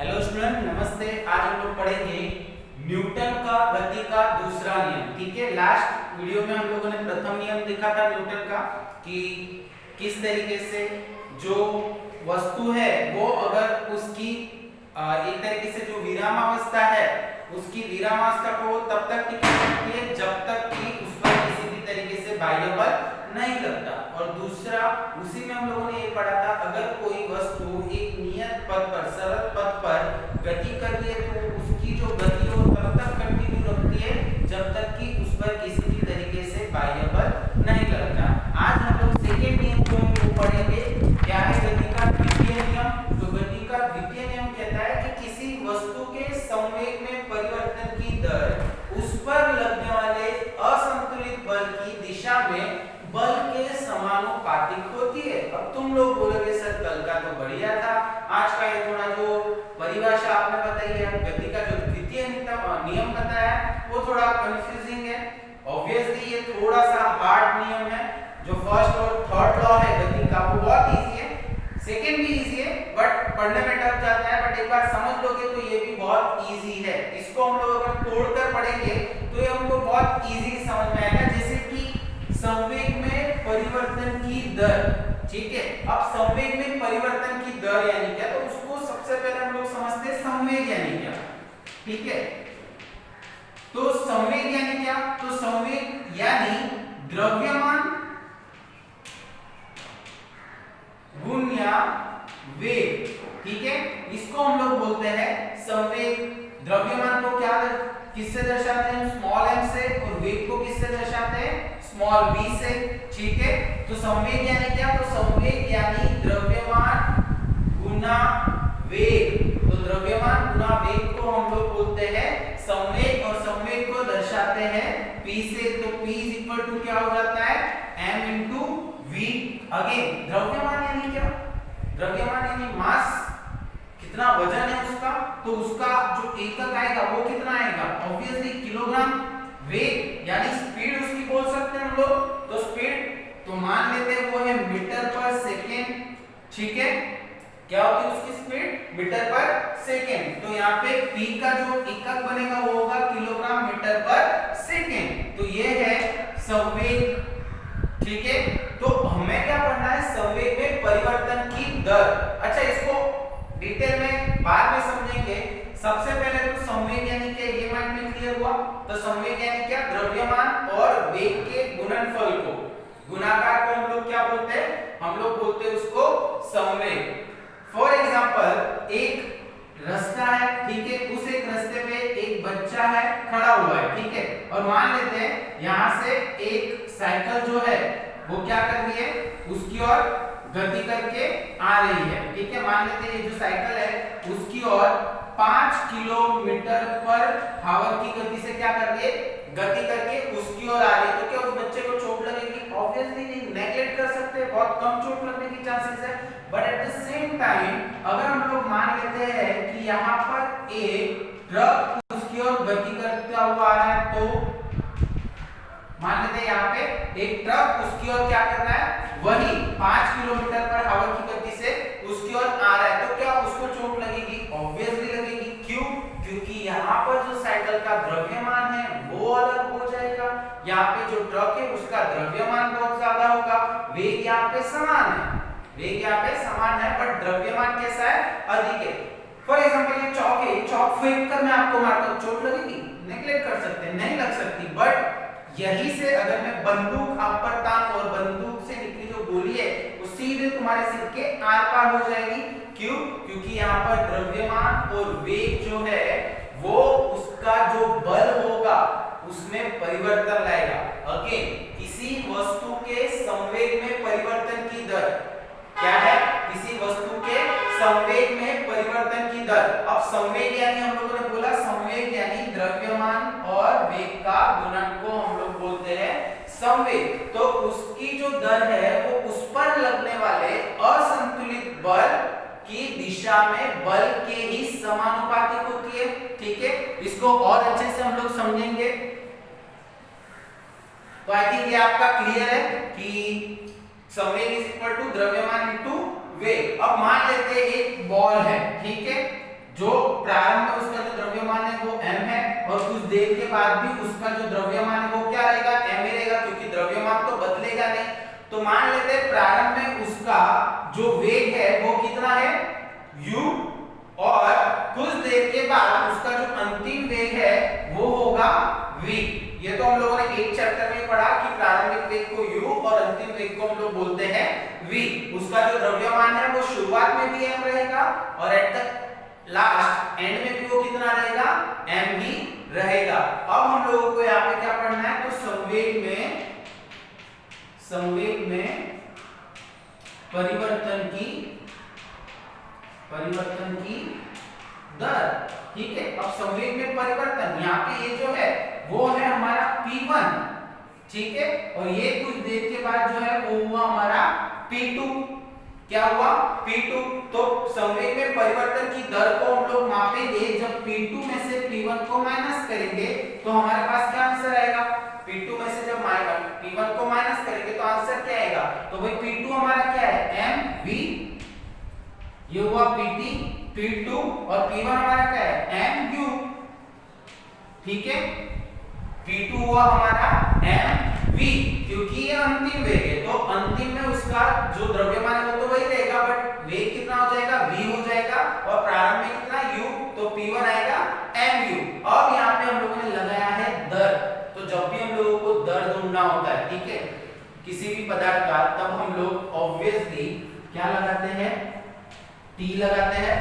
Hello student, नमस्ते। आज हम लोग पढ़ेंगे न्यूटन का गति का दूसरा नियम। ठीक है, लास्ट वीडियो में हम लोगों ने प्रथम नियम देखा था न्यूटन का कि किस तरीके से जो वस्तु है वो अगर उसकी एक तरीके से जो विरामावस्था है उसकी विरामावस्था को तब तक टिकी रहती है जब तक कि उस पर किसी भी तरीके से बाह्य बल नहीं लगता। और दूसरा उसी में हम लोगों ने ये पढ़ा था, अगर कोई वस्तु एक नियत पथ पर सरल पथ पर गति कर रही है तो उसकी जो गति है वो तब तक कंटिन्यू रखती है जब तक कि उस पर किसी भी तरीके से बाह्य बल नहीं लगता। आज हम लोग सेकेंड नियम जो है वो पढ़ेंगे। क्या है गति का द्वितीय नियम? तो गति का द्वितीय नियम कहता है कि किसी वस्तु के संवेग में परिवर्तन की दर उस पर लगने वाले असंतुलित बल की दिशा में बल के समानुपातिक होती है। अब तुम लोग बोलोगे सर कल का तो बढ़िया था, आज का ये थोड़ा जो परिभाषा आपने बताई है गति का जो द्वितीय नियम बताया वो थोड़ा कंफ्यूजिंग है। ऑब्वियसली ये थोड़ा सा हार्ड नियम है। जो फर्स्ट और थर्ड लॉ है गति का वो बहुत इजी है, सेकंड भी इजी है बट पढ़ने में टफ जाता है। बट एक बार समझ लोगे तो ये भी बहुत इजी है। इसको हम लोग अगर तोड़कर पढ़ेंगे तो ये हमको बहुत इजी समझ में आएगा। जैसे कि संवेग में परिवर्तन की दर, ठीक है। अब संवेग में परिवर्तन की दर यानी क्या, तो उसको सबसे पहले हम लोग समझते हैं संवेग यानी क्या। ठीक है, तो संवेग यानी क्या? तो संवेग यानी द्रव्यमान गुणा वेग। ठीक है, इसको हम लोग बोलते हैं संवेग। द्रव्यमान को क्या किससे दर्शाते हैं? स्मॉल m से। और वेग को किससे दर्शाते हैं? स्मॉल v से। ठीक है, तो संवेग यानी क्या? तो संवेग यानी द्रव्यमान गुना वेग। तो द्रव्यमान गुना वेग को हम लोग बोलते हैं संवेग। और संवेग को दर्शाते हैं p से। तो p क्या हो जाता है? m into v। अगेन द्रव्यमान यानी क्या? द्रव्यमान यानी मास, कितना वजन है उसका, तो उसका जो एकक आएगा वो कितना आएगा? Obviously kilogram. वेग यानी स्पीड उसकी बोल सकते हैं हम लोग। तो स्पीड तो मान लेते हैं वो है मीटर पर सेकेंड। ठीक है, क्या होती है उसकी स्पीड? मीटर पर सेकेंड। तो यहाँ पे p का जो एकक बनेगा वो होगा किलोग्राम मीटर पर सेकेंड। तो ये है संवेग। ठीक है, तो हमें क्या पढ़ना है? संवेग में परिवर्तन की दर। अच्छा, इसको डिटेल में बाद में समझेंगे। सबसे पहले तो संवेग यानी क्या ये माइंड में क्लियर हुआ। तो संवेग यानी क्या? द्रव्यमान और वेग के गुणनफल को, गुणाकार को हम लोग क्या बोलते हैं? हम लोग बोलते हैं उसको संवेग। फॉर एग्जांपल एक रास्ता है, ठीक है, उस एक रास्ते पे एक बच्चा है खड़ा हुआ है, ठीक है, और मान लेते हैं यहां से एक साइकिल जो है वो क्या कर रही है? उसकी ओर गति करके आ रही है। ठीक है, मान लेते हैं ये जो साइकिल है उसकी ओर 5 किलोमीटर पर आवर की गति से क्या कर रही है? गति करके उसकी ओर आ रही है। तो क्या उस बच्चे को चोट लगेगी? ऑब्वियसली नहीं, नेगलेक्ट कर सकते हैं, बहुत कम चोट लगने की चांसेस है। But at the same time अगर हम लोग मान लेते हैं कि यहाँ पर एक ट्रक उसकी ओर गति करता हुआ आ रहा है, तो मान लेते हैं यहाँ पे एक ट्रक उसकी ओर क्या कर रहा है? वही 5 किलोमीटर पर आवर की गति से उसकी ओर आ रहा है। तो क्या उसको चोट लगेगी? ऑब्वियसली लगेगी। क्यों? क्योंकि यहाँ पर जो साइकिल का द्रव्यमान है वो अलग हो जाएगा। यहाँ पे जो ट्रक है उसका द्रव्यमान बहुत ज्यादा होगा। वेग यहाँ पे समान है, वेग यहाँ पे समान है, बट द्रव्यमान कैसा है? अधिक है। फॉर एग्जाम्पल ये चौक है, चौक फेंक कर मैं आपको मारता हूँ, चोट लगेगी? नेगलेक्ट कर सकते हैं, नहीं लग सकती। बट यही से अगर मैं बंदूक आप पर तान और बंदूक से निकली जो गोली है वो सीधे तुम्हारे सिर के आर पार हो जाएगी। क्यों? क्योंकि यहाँ पर द्रव्यमान और वेग जो है वो उसका जो बल होगा उसमें परिवर्तन लाएगा। अगेन किसी वस्तु के संवेग में परिवर्तन की दर क्या है? किसी वस्तु के संवेग में परिवर्तन की दर। अब संवेग यानी हम लोगों ने बोला संवेग यानी द्रव्यमान और वेग का गुणन को हम लोग बोलते हैं संवेग। तो उसकी जो दर है वो उस पर लगने वाले असंतुलित बल की दिशा में बल के ही समानुपातिक होती है। ठीक है, इसको और अच्छे से हम लोग समझेंगे। तो आई थिंक ये आपका क्लियर है कि संवेग इज इक्वल टू द्रव्यमान इनटू वेग। अब मान लेते हैं एक बॉल है, ठीक है, जो प्रारंभ में उसका जो द्रव्यमान है वो m है और कुछ देर के बाद भी उसका जो द्रव्यमान है वो क्या रहेगा, m ही रहेगा, क्योंकि द्रव्यमान तो बदलेगा नहीं। तो मान लेते हैं प्रारंभ में उसका जो वेग है वो कितना है u, और कुछ देर के बाद उसका जो अंतिम वेग है वो होगा v। ये तो हम लोगों ने एक चैप्टर में पढ़ा कि प्रारंभिक वेग को u और अंतिम वेग को हम लोग बोलते हैं v। उसका जो द्रव्यमान है वो शुरुआत में भी m रहेगा और एट द लास्ट एंड में भी वो कितना रहेगा, m ही रहेगा। अब हम लोगों को यहाँ पे क्या पढ़ना है, तो संवेग में परिवर्तन की दर। ठीक है, अब संवेग में परिवर्तन यहाँ पे ये जो है वो है हमारा p1, ठीक है, और ये कुछ देर के बाद जो है वो हुआ हमारा p2। क्या हुआ, p2। तो संवेग में परिवर्तन की दर को हम लोग मापेंगे जब p2 में से p1 को माइनस करेंगे तो हमारे पास क्या आंसर आएगा, p2 में से जब p1 को माइनस करेंगे तो आंसर क्या आएगा, तो भाई p2 हमारा क्या है mv, ये हुआ pt, p2 और p1 हमारा क्या है mu। ठीक है, p2 हुआ हमारा mv, क्योंकि ये अंतिम वेग है तो अंतिम में उसका जो द्रव्यमान है वो तो वही रहेगा, बट वेग कितना हो जाएगा, v हो जाएगा, और प्रारंभ में कितना u, तो p1 आएगा mu। अब यहाँ पे हम लोगों ने लगाया है दर। तो जब भी हम लोगों को दर ढूंढना होता है, ठीक है, किसी भी पदार्थ का, तब हम लोग ऑब्वियसली क्या लगाते हैं, t लगाते हैं,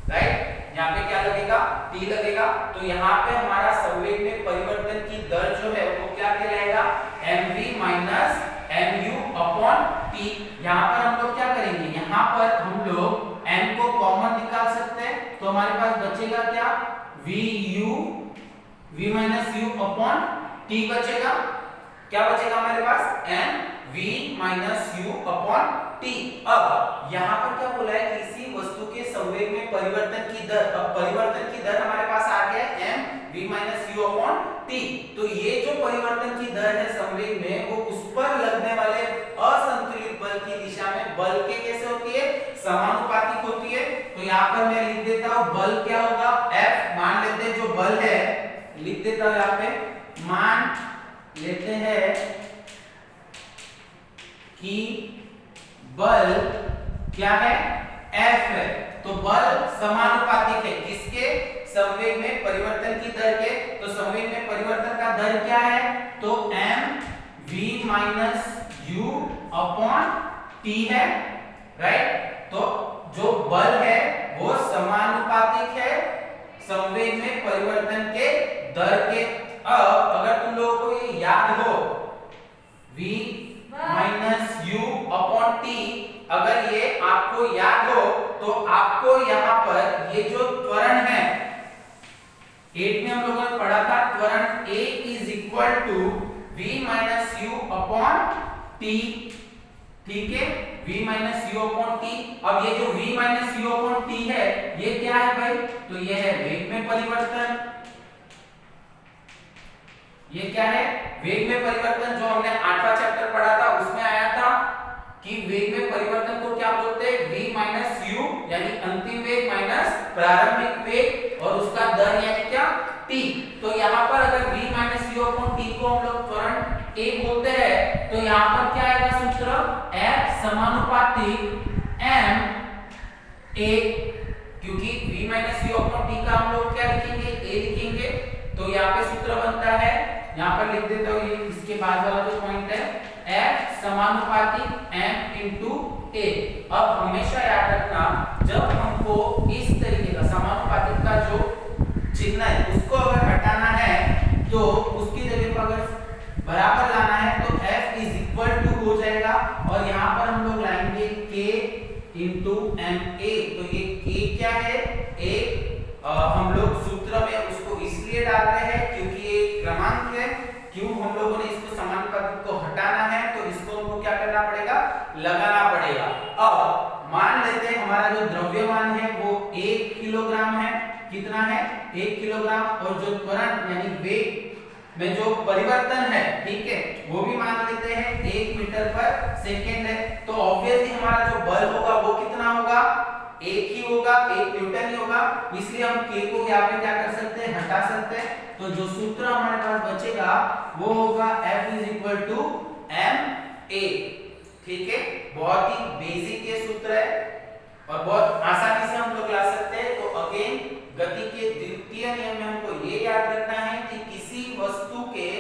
राइट। यहाँ पे क्या लगेगा, t लगेगा। तो यहाँ पे हमारा संवेग में परिवर्तन की दर जो है वो क्या कहलाएगा, mv minus mu upon t। यहाँ पर हम लोग क्या करेंगे, यहाँ पर हम लोग m को कॉमन निकाल सकते हैं, तो हमारे पास बचेगा क्या, v minus u upon t बचेगा। क्या बचेगा हमारे पास, mv minus u upon t। अब यहाँ पर क्या बोला है, किसी वस्तु के संवेग में परिवर्तन की दर। अब परिवर्तन की दर हमारे पास आ गया है mv minus u upon t। तो ये जो परिवर्तन की दर है संवेग में, वो उस पर लगने वाले असंतुलित बल की दिशा में बल के कैसे होती है, समानुपातिक होती है। तो यहाँ पर मैं लिख देता हूँ बल क्या होगा, F मान लेते हैं, जो बल है लिख देता हूँ यहाँ पे, मान लेते हैं कि बल क्या है, F है। तो बल समानुपातिक है किसके, संवेग में परिवर्तन की दर के। तो संवेग में परिवर्तन का दर क्या है, तो mv minus u upon t है, राइट। तो जो बल है वो समानुपातिक है संवेग में परिवर्तन के दर के। अब अगर तुम लोगों को ये याद हो, v minus u upon t, अगर ये आपको याद हो तो आपको यहाँ पर ये जो त्वरण है, 8 में हम लोगों ने पढ़ा था त्वरण A is equal to v minus u upon t। ठीक है, v minus u upon t। अब ये जो v minus u upon t है ये क्या है भाई, तो ये है वेग में परिवर्तन। ये क्या है, वेग में परिवर्तन, जो हमने 8वां चैप्टर पढ़ा था उसमें आया था कि वेग में परिवर्तन को क्या बोलते हैं, v माइनस u, यानी अंतिम वेग माइनस प्रारंभिक वेग और उसका दर यानी क्या, t। तो यहाँ पर अगर v minus u upon t को हम लोग त्वरण a बोलते हैं, तो यहाँ पर क्या आएगा सूत्र, F समानुपातिक m a, क्योंकि v minus u upon t का हम लोग क्या लिखेंगे, a लिखेंगे। तो यहाँ पे सूत्र बनता है, यहाँ पर लिख देता हूँ, ये इसके बाद वाला जो पॉइंट है, F समानुपातिक m इंटू a। अब हमेशा याद रखना, जब हमको इस तरीके का समानुपातिक का जो चिन्ह है उसको अगर हटाना है तो उसकी जगह पर अगर बराबर लाना है तो F इज इक्वल टू हो जाएगा, और यहाँ पर हम लोग लाएंगे k इंटू ma। तो ये k क्या है, हम लोग सूत्र में उसको इसलिए डाल रहे हैं क्योंकि ये क्रमांक है। क्यों हम लोगों ने इसको समानुपातिक को हटाना है, तो इसको हमको क्या करना पड़ेगा, लगाना पड़ेगा। अब मान लेते हैं हमारा जो द्रव्यमान है वो 1 किलोग्राम है, कितना है, 1 किलोग्राम, और जो त्वरण यानी वेग में जो परिवर्तन है, ठीक है, वो भी मान लेते हैं 1 मीटर पर सेकेंड है। तो ऑब्वियसली हमारा जो बल होगा वो कितना होगा, 1 ही होगा, होगा, एक न्यूटन ही होगा, इसलिए हम k को यहाँ पे क्या कर सकते हैं, हटा सकते हैं। तो जो सूत्र हमारे पास बचेगा वो होगा F is equal to ma। ठीक है, बहुत ही बेसिक ये सूत्र है और बहुत आसानी से हम लोग ला सकते हैं। तो अगेन गति के द्वितीय नियम में हमको ये याद रखना है कि किसी वस्तु के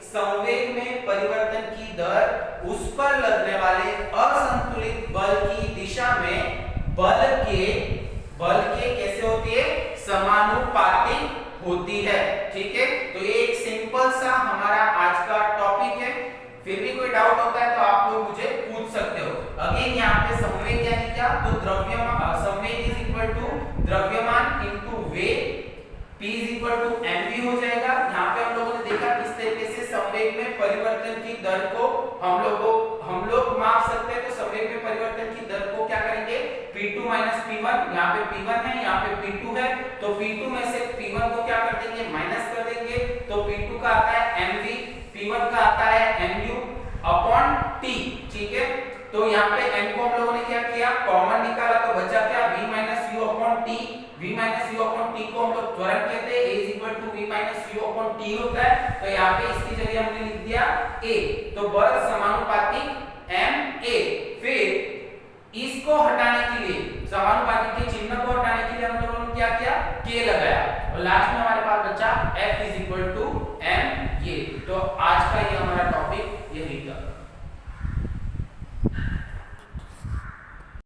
संवेग में परिवर्तन की दर उस पर लगने वाले असंतुलित बल की दिशा में बल के कैसे होती है, समानुपातिक होती है। ठीक है, तो ये एक सिंपल सा हमारा आज का टॉपिक है। फिर भी कोई डाउट होता है तो आप लोग मुझे पूछ सकते हो। अगेन यहाँ पे संवेग यानी क्या, तो द्रव्यमान, संवेग इज इक्वल टू द्रव्यमान इनटू वेग, p is equal to mv हो जाएगा। यहाँ पे हम लोगों ने देखा किस तरीके से संवेग में परिवर्तन की दर को हम लोग माप सकते हैं। तो संवेग में परिवर्तन की दर को क्या करेंगे, p2 p1, यहाँ पे p1 है, यहाँ पे p2 है, तो p2 में से p1 को क्या कर देंगे, माइनस कर देंगे। तो p2 का आता है mv, p1 का आता है mu अपॉन t। ठीक है, तो यहाँ पे m को हम लोगों ने क्या किया, कॉमन निकाला, तो बचा क्या, v minus u upon t। v minus u upon t को हम लोग त्वरण कहते हैं, a is equal to v minus u upon t होता है। तो यहाँ पे इसकी जगह हमने लिख दिया a, तो बल समानुपातिक ma। फिर इसको हटाने के लिए, समानुपातिक के चिन्ह को हटाने के लिए हम लोगों ने क्या किया, k लगाया, और लास्ट में हमारे पास बचा F is equal to m। ये तो आज का ये हमारा टॉपिक यही था।